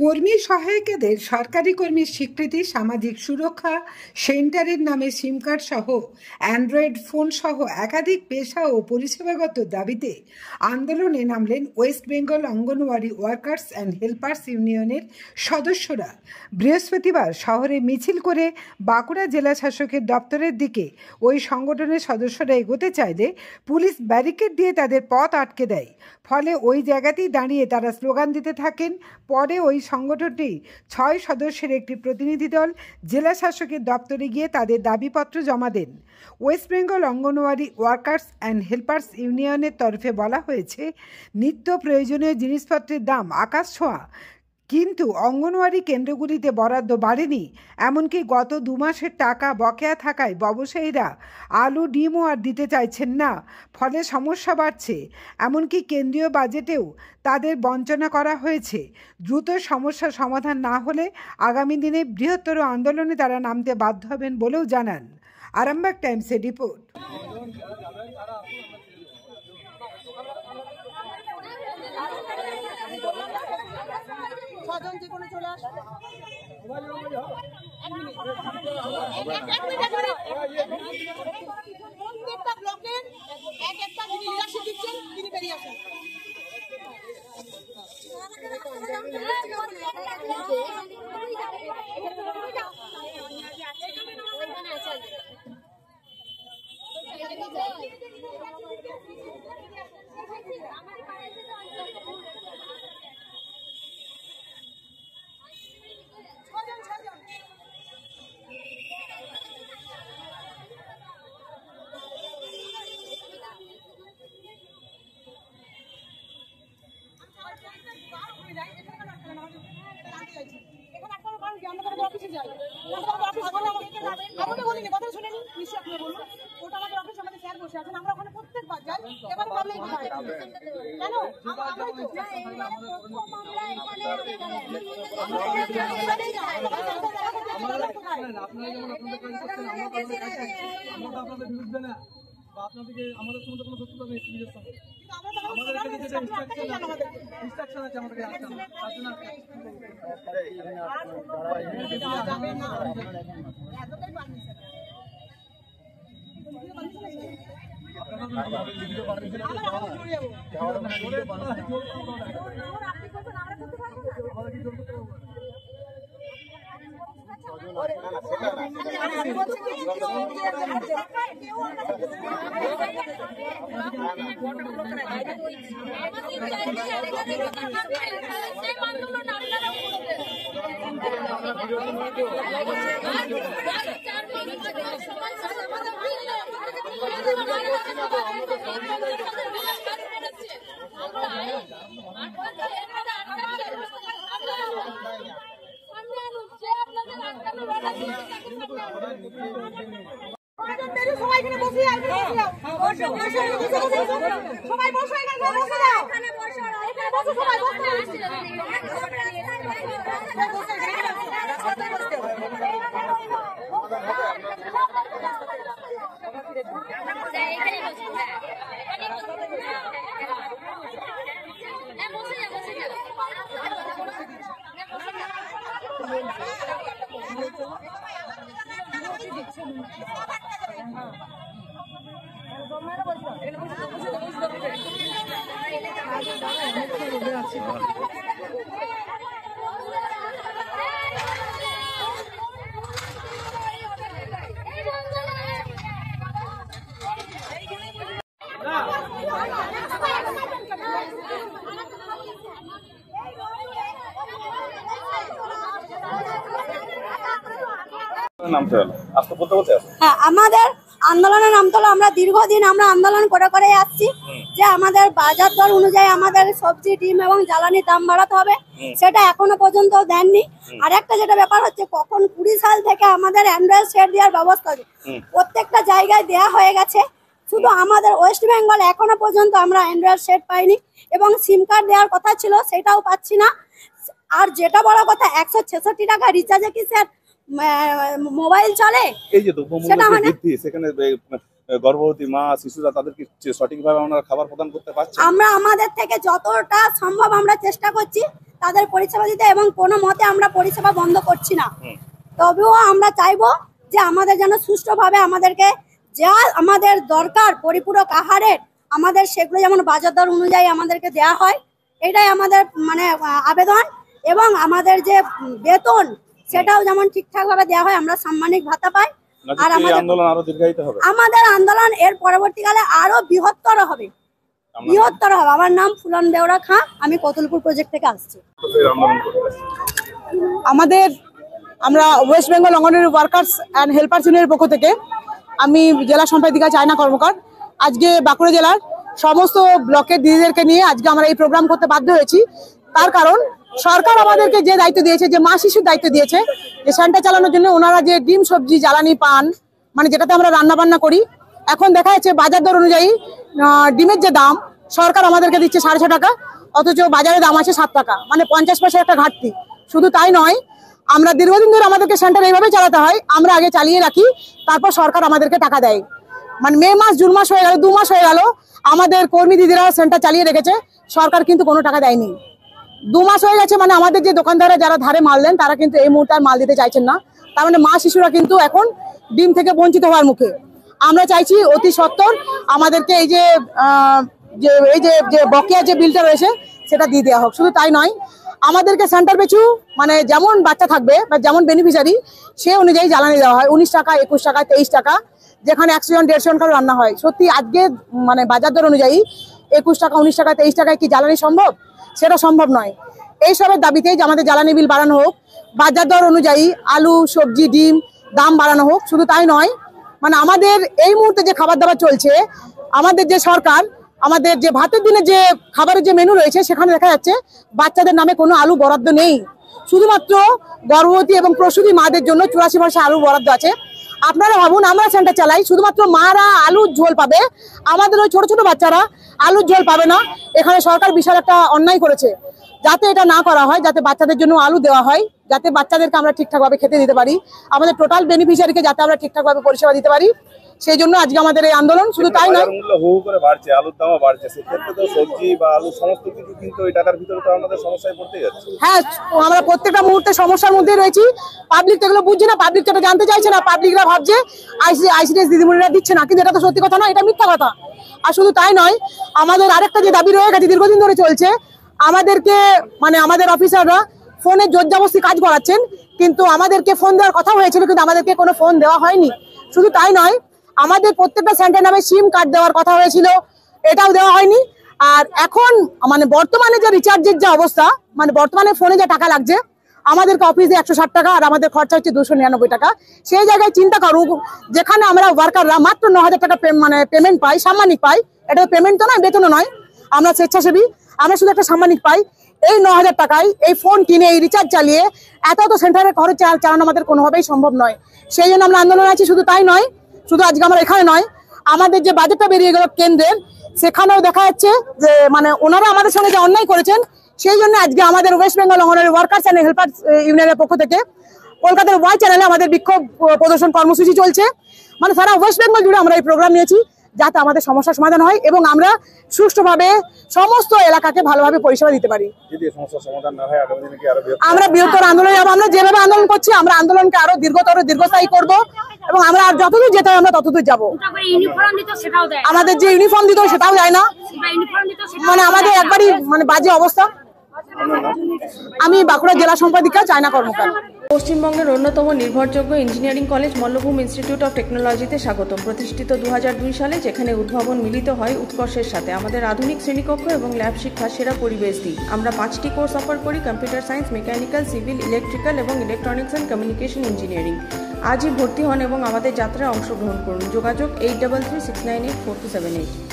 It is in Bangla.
কর্মী সহায়িকাদের সরকারি কর্মীর স্বীকৃতি, সামাজিক সুরক্ষা সেন্টারের নামে সিম কার্ড সহ অ্যান্ড্রয়েড ফোন সহ একাধিক পেশা ও পরিষেবাগত দাবিতে আন্দোলনে নামলেন West Bengal Anganwadi workers and helpers ইউনিয়নের সদস্যরা। বৃহস্পতিবার শহরে মিছিল করে বাঁকুড়া জেলা শাসকের দপ্তরের দিকে ওই সংগঠনের সদস্যরা এগোতে চাইলে পুলিশ ব্যারিকেড দিয়ে তাদের পথ আটকে দেয়। ফলে ওই জায়গাতেই দাঁড়িয়ে তারা স্লোগান দিতে থাকেন। পরে ওই সংগঠনটি 6 সদস্যের একটি প্রতিনিধি দল জেলা শাসকের দপ্তরে গিয়ে তাদের দাবিপত্র জমা দেন। West Bengal Anganwadi workers and helpers ইউনিয়নের তরফে বলা হয়েছে, নিত্য প্রয়োজনীয় জিনিসপত্রের দাম আকাশ ছোঁয়া, কিন্তু অঙ্গনওয়াড়ি কেন্দ্রগুলিতে বরাদ্দ বাড়েনি। এমনকি গত 2 মাসের টাকা বকেয়া থাকায় ব্যবসায়ীরা আলু ডিমও আর দিতে চাইছেন না, ফলে সমস্যা বাড়ছে। এমনকি কেন্দ্রীয় বাজেটেও তাদের বঞ্চনা করা হয়েছে। দ্রুত সমস্যা সমাধান না হলে আগামী দিনে বৃহত্তর আন্দোলনে তারা নামতে বাধ্য হবেন বলেও জানান। আরামবাগ টাইমসের রিপোর্ট। প্রত্যেকটা ব্লকের এক একটা যিনি লিডারশিপ দিচ্ছেন তিনি বেরিয়ে আসেন। আপনাদেরকে আমাদের সঙ্গে কোনো শত্রুতা নেই, পুলিশের সঙ্গে আমাদের এখানে যেটা ইনস্ট্রাকশন আছে আমাদেরকে আসতে হবে, তার জন্য সবাই এখানে বসে সবাই বসে এখানে বসে দাও, এখানে বসে সবাই আমাদের আন্দোলনের নাম তো আমরা দীর্ঘদিন আমরা আন্দোলন করে আসছি যে আমাদের বাজার দর অনুযায়ী আমাদের সবজি, ডিম এবং জ্বালানির দাম বাড়াতে হবে, সেটা এখনো পর্যন্ত দেননি। আর একটা যেটা ব্যাপার হচ্ছে, কখন 20 সাল থেকে আমাদের অ্যান্ড্রয়েড সেট দেওয়ার ব্যবস্থা প্রত্যেকটা জায়গায় দেয়া হয়ে গেছে, শুধু আমাদের ওয়েস্ট বেঙ্গল এখনো পর্যন্ত আমরা অ্যান্ড্রয়েড সেট পাইনি এবং সিম কার্ড দেওয়ার কথা ছিল সেটাও পাচ্ছি না। আর যেটা বড় কথা, 166 টাকা রিচার্জে কি স্যার মোবাইল চলে? এই যে দ্রব্যমূল্যের বৃদ্ধি, সেখানে গর্ভবতী মা শিশুরা তাদেরকে সঠিকভাবে আমরা খাবার প্রদান করতে পারছি? আমরা আমাদের থেকে যতটা সম্ভব আমরা চেষ্টা করছি তাদের পরিষেবা দিতে, এবং কোনো মতে আমরা পরিষেবা বন্ধ করছি না। তবেও আমরা চাইবো যে আমাদের যেন সুষ্ঠুভাবে আমাদেরকে যা আমাদের দরকার পরিপূরক আহারের, আমাদের সেগুলো যেমন বাজার দর অনুযায়ী আমাদেরকে দেওয়া হয়, এটাই আমাদের মানে আবেদন। এবং আমাদের যে বেতন সেটাও যেমন ঠিকঠাকভাবে দেওয়া হয়, আমরা সাম্মানিক ভাতা পাই। আর আমাদের আন্দোলন এর পরবর্তীকালে আরো বৃহত্তর হবে। আমার নাম ফুলন বেউরা খাঁ, আমি কতুলপুর প্রজেক্ট থেকে আসছি। আমরা West Bengal Anganwadi workers and helpers ইউনিয়নের পক্ষ থেকে আমি জেলা সম্পাদিকা চায়না কর্মকার আজকে বাঁকুড়া জেলার সমস্ত ব্লকের দিদিদেরকে নিয়ে আজকে আমরা এই প্রোগ্রাম করতে বাধ্য হয়েছি। তার কারণ সরকার আমাদেরকে যে দায়িত্ব দিয়েছে, যে মা শিশুর দায়িত্ব দিয়েছে, যে সেন্টার চালানোর জন্য ওনারা যে ডিম সবজি জ্বালানি পান মানে যেটাতে আমরা রান্না বান্না করি, এখন দেখা যাচ্ছে বাজার দর অনুযায়ী ডিমের যে দাম সরকার আমাদেরকে দিচ্ছে 6.5 টাকা, অথচ বাজারে দাম আছে 7 টাকা, মানে 50 পয়সা একটা ঘাটতি। শুধু তাই নয়, আমরা দীর্ঘদিন ধরে আমাদেরকে সেন্টার এইভাবে চালাতে হয়, আমরা আগে চালিয়ে রাখি, তারপর সরকার আমাদেরকে টাকা দেয়। মানে মে মাস জুন মাস হয়ে গেল, 2 মাস হয়ে গেল আমাদের কর্মী দিদিরা সেন্টার চালিয়ে রেখেছে, সরকার কিন্তু কোনো টাকা দেয়নি। 2 মাস হয়ে গেছে, মানে আমাদের যে দোকানদাররা যারা ধারে মাল দেন তারা কিন্তু এই মুহূর্তে আর মাল দিতে চাইছেন না। তার মানে মা শিশুরা কিন্তু এখন ডিম থেকে বঞ্চিত হওয়ার মুখে। আমরা চাইছি অতি সত্বর আমাদেরকে এই যে বকেয়া যে বিলটা রয়েছে সেটা দিয়ে দেওয়া হোক। শুধু তাই নয়, আমাদেরকে সেন্টার পিছু মানে যেমন বাচ্চা থাকবে বা যেমন বেনিফিশিয়ারি সে অনুযায়ী জ্বালানি দেওয়া হয়, 19 টাকা, 21 টাকা, 23 টাকা, যেখানে 100 জন 150 জন কারো রান্না হয়। সত্যি আজকে মানে বাজার দর অনুযায়ী 21 টাকা, 19 টাকা, 23 টাকায় কি জ্বালানি সম্ভব? সেটা সম্ভব নয়। এইসবের দাবিতেই যে আমাদের জ্বালানি বিল বাড়ানো হোক, বাজার দর অনুযায়ী আলু, সবজি, ডিম দাম বাড়ানো হোক। শুধু তাই নয়, মানে আমাদের এই মুহূর্তে যে খাবার দাবার চলছে, আমাদের যে সরকার আমাদের যে ভাতের দিনে যে খাবারের যে মেনু রয়েছে সেখানে দেখা যাচ্ছে বাচ্চাদের নামে কোনো আলু বরাদ্দ নেই। শুধুমাত্র গর্ভবতী এবং প্রসূতি মাদের জন্য 84 পয়সা আলু বরাদ্দ আছে। আপনারা ভাবুন, আমরা সেন্টার চালাই, শুধুমাত্র মারা আলুর ঝোল পাবে, আমাদের ওই ছোট ছোট বাচ্চারা আলুর ঝোল পাবে না। এখানে সরকার বিশাল একটা অন্যায় করেছে। যাতে এটা না করা হয়, যাতে বাচ্চাদের জন্য আলু দেওয়া হয়, যাতে বাচ্চাদেরকে আমরা ঠিকঠাকভাবে খেতে দিতে পারি, আমাদের টোটাল বেনিফিশিয়ারিকে যাতে আমরা ঠিকঠাকভাবে পরিষেবা দিতে পারি, সেই জন্য আজকে আমাদের এই আন্দোলন। শুধু তাই নয়, হু করে বাড়ছে, আলুর দামও বাড়ছে, সেক্ষেত্রে তো সবজি বা আলু সমস্ত কিছু কিন্তু এই টাকার ভিতরে তো আমাদের সমস্যায় পড়তে যাচ্ছে। হ্যাঁ, আমরা প্রত্যেকটা মুহূর্তে সমস্যার মধ্যে রয়েছি। পাবলিক এগুলো বুঝছে না, পাবলিক এটা জানতে চাইছে না। পাবলিকরা ভাবছে আইসিডিএস দিদিমণিরা দিচ্ছে না, কিন্তু এটা তো সত্যি কথা নয়, এটা মিথ্যা কথা। আর শুধু তাই নয়, আমাদের আরেকটা যে দাবি রয়ে গেছে দীর্ঘদিন ধরে চলছে, আমাদেরকে মানে আমাদের অফিসাররা ফোনে জোরজবরদস্তি কাজ করাচ্ছেন, কিন্তু আমাদেরকে ফোন দেওয়ার কথা হয়েছিল, কিন্তু আমাদেরকে কোনো ফোন দেওয়া হয়নি। শুধু তাই নয়, আমাদের প্রত্যেকটা সেন্টার নামে সিম কার্ড দেওয়ার কথা হয়েছিল, এটাও দেওয়া হয়নি। আর এখন মানে বর্তমানে যে রিচার্জের যে অবস্থা, মানে বর্তমানে ফোনে যে টাকা লাগছে, আমাদেরকে অফিসে 160 টাকা আর আমাদের খরচা হচ্ছে 299 টাকা। সেই জায়গায় চিন্তা করুক, যেখানে আমরা ওয়ার্কাররা মাত্র 9000 টাকা মানে পেমেন্ট পাই, সাম্মানিক পাই, এটা পেমেন্ট তো নয়, বেতনও নয়, আমরা স্বেচ্ছাসেবী, আমরা শুধু একটা সাম্মানিক পাই। এই 9000 টাকায় এই ফোন কিনে এই রিচার্জ চালিয়ে এত সেন্টারের খরচ চালানো আমাদের কোনোভাবেই সম্ভব নয়। সেই জন্য আমরা আন্দোলন আছি। শুধু তাই নয়, শুধু আজকে আমরা এখানে নয়, আমাদের যে বাজেটটা বেরিয়ে গেল কেন্দ্রের, সেখানেও দেখা যাচ্ছে যে মানে ওনারা আমাদের সঙ্গে যে অন্যায় করেছেন, সেই জন্য আজকে আমাদের West Bengal Anganwadi workers and helpers ইউনিয়নের পক্ষ থেকে কলকাতার ওয়াই চ্যানেলে আমাদের বিক্ষোভ প্রদর্শন কর্মসূচি চলছে। মানে সারা ওয়েস্ট বেঙ্গল জুড়ে আমরা এই প্রোগ্রাম নিয়েছি, যাতে আমাদের সমস্যার সমাধান হয় এবং আমরা সুষ্ঠুভাবে সমস্ত এলাকাকে ভালোভাবে পরিষেবা দিতে পারি। আমরা বৃহত্তর আন্দোলনে যাবো। আমরা যেভাবে আন্দোলন করছি, আমরা আন্দোলনকে আরো দীর্ঘস্থায়ী করব এবং আমরা আর যতদূর যেতে হয় আমরা ততদূর যাবো। আমাদের যে ইউনিফর্ম দিত সেটাও যায় না, মানে আমাদের একবারই মানে বাজে অবস্থা। আমি বাঁকুড়া জেলা সম্পাদিকা চায়না কর্মকার। পশ্চিমবঙ্গের অন্যতম নির্ভরযোগ্য engineering college Mallabhum institute of টেকনোলজিতে স্বাগতম। প্রতিষ্ঠিত 2002 সালে, যেখানে উদ্ভাবন মিলিত হয় উৎকর্ষের সাথে। আমাদের আধুনিক শ্রেণীকক্ষ এবং ল্যাব শিক্ষা সেরা পরিবেশ দিই। আমরা 5টি কোর্স অফার করি: computer science, mechanical, civil, electrical এবং ইলেকট্রনিক্স অ্যান্ড কমিউনিকেশন ইঞ্জিনিয়ারিং। আজই ভর্তি হন এবং আমাদের যাত্রায় অংশগ্রহণ করুন। যোগাযোগ 8336984278।